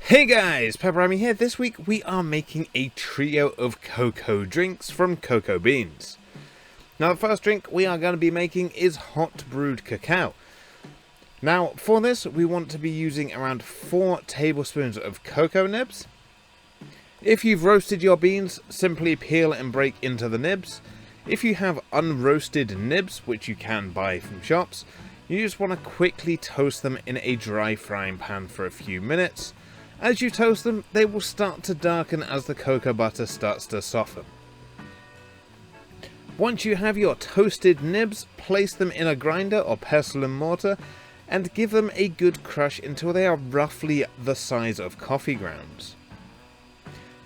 Hey guys, PepperAmmy here. This week we are making a trio of cocoa drinks from cocoa beans. Now the first drink we are going to be making is hot brewed cacao. Now for this we want to be using around 4 tablespoons of cocoa nibs. If you've roasted your beans, simply peel and break into the nibs. If you have unroasted nibs, which you can buy from shops, you just want to quickly toast them in a dry frying pan for a few minutes. As you toast them, they will start to darken as the cocoa butter starts to soften. Once you have your toasted nibs, place them in a grinder or pestle and mortar and give them a good crush until they are roughly the size of coffee grounds.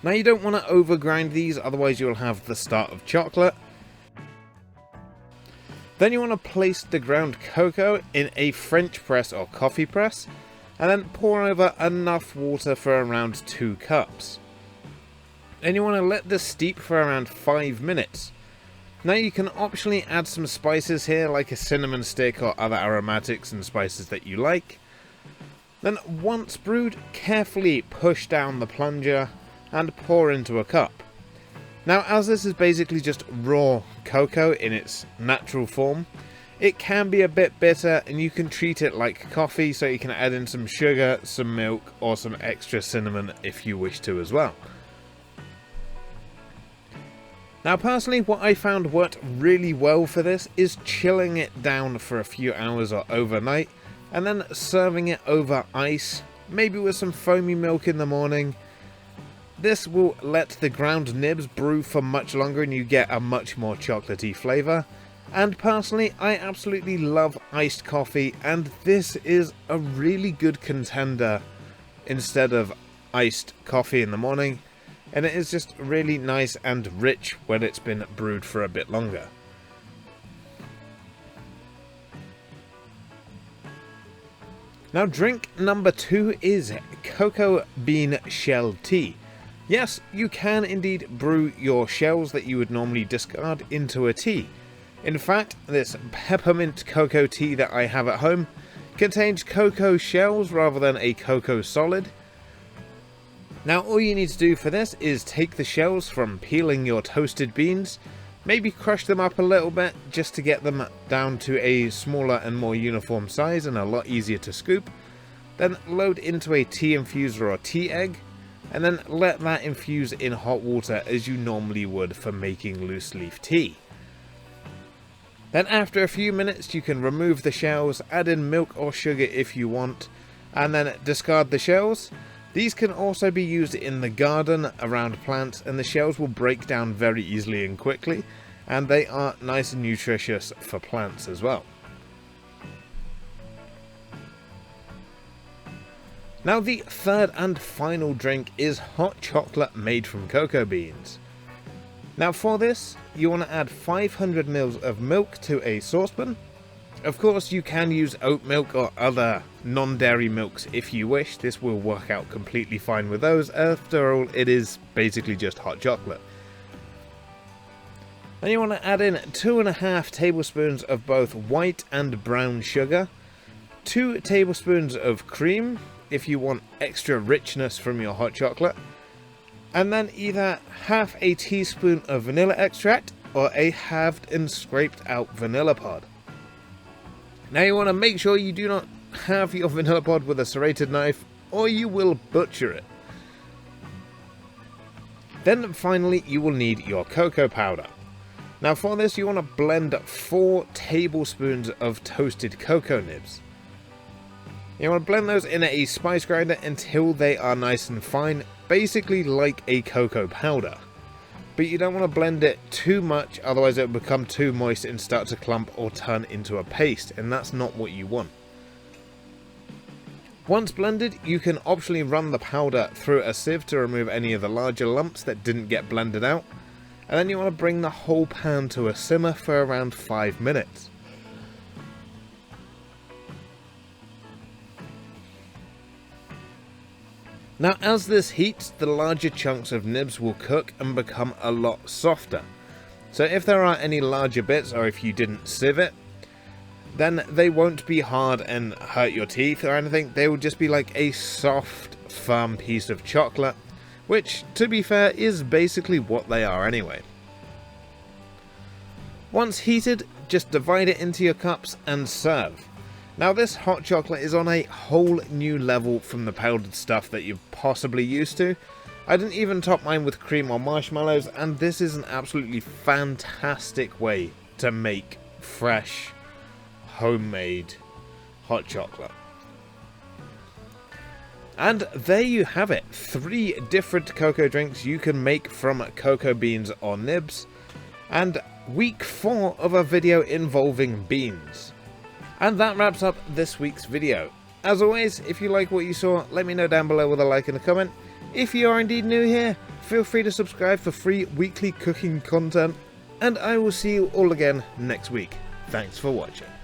Now you don't want to overgrind these, otherwise you'll have the start of chocolate. Then you want to place the ground cocoa in a French press or coffee press, and then pour over enough water for around 2 cups. And you want to let this steep for around 5 minutes. Now you can optionally add some spices here, like a cinnamon stick or other aromatics and spices that you like. Then once brewed, carefully push down the plunger and pour into a cup. Now as this is basically just raw cocoa in its natural form, it can be a bit bitter and you can treat it like coffee, so you can add in some sugar, some milk or some extra cinnamon if you wish to as well. Now personally what I found worked really well for this is chilling it down for a few hours or overnight and then serving it over ice, maybe with some foamy milk in the morning. This will let the ground nibs brew for much longer and you get a much more chocolatey flavour. And personally, I absolutely love iced coffee, and this is a really good contender instead of iced coffee in the morning, and it is just really nice and rich when it's been brewed for a bit longer. Now drink number 2 is cocoa bean shell tea. Yes, you can indeed brew your shells that you would normally discard into a tea. In fact, this peppermint cocoa tea that I have at home contains cocoa shells rather than a cocoa solid. Now all you need to do for this is take the shells from peeling your toasted beans, maybe crush them up a little bit just to get them down to a smaller and more uniform size and a lot easier to scoop, then load into a tea infuser or tea egg, and then let that infuse in hot water as you normally would for making loose leaf tea. Then after a few minutes you can remove the shells, add in milk or sugar if you want, and then discard the shells. These can also be used in the garden around plants, and the shells will break down very easily and quickly, and they are nice and nutritious for plants as well. Now the third and final drink is hot chocolate made from cocoa beans. Now for this, you want to add 500 ml of milk to a saucepan. Of course you can use oat milk or other non-dairy milks if you wish. This will work out completely fine with those. After all, it is basically just hot chocolate. Then you want to add in 2.5 tablespoons of both white and brown sugar, 2 tablespoons of cream if you want extra richness from your hot chocolate, and then either half a teaspoon of vanilla extract or a halved and scraped out vanilla pod. Now you want to make sure you do not have your vanilla pod with a serrated knife or you will butcher it. Then finally you will need your cocoa powder. Now for this you want to blend 4 tablespoons of toasted cocoa nibs. You want to blend those in a spice grinder until they are nice and fine, basically like a cocoa powder. But you don't want to blend it too much, otherwise it will become too moist and start to clump or turn into a paste, and that's not what you want. Once blended, you can optionally run the powder through a sieve to remove any of the larger lumps that didn't get blended out, and then you want to bring the whole pan to a simmer for around 5 minutes. Now as this heats, the larger chunks of nibs will cook and become a lot softer. So if there are any larger bits, or if you didn't sieve it, then they won't be hard and hurt your teeth or anything. They will just be like a soft firm piece of chocolate, which, to be fair, is basically what they are anyway. Once heated, just divide it into your cups and serve. Now this hot chocolate is on a whole new level from the powdered stuff that you're possibly used to. I didn't even top mine with cream or marshmallows, and this is an absolutely fantastic way to make fresh, homemade hot chocolate. And there you have it, 3 different cocoa drinks you can make from cocoa beans or nibs, and week 4 of a video involving beans. And that wraps up this week's video. As always, if you like what you saw, let me know down below with a like and a comment. If you are indeed new here, feel free to subscribe for free weekly cooking content, and I will see you all again next week. Thanks for watching.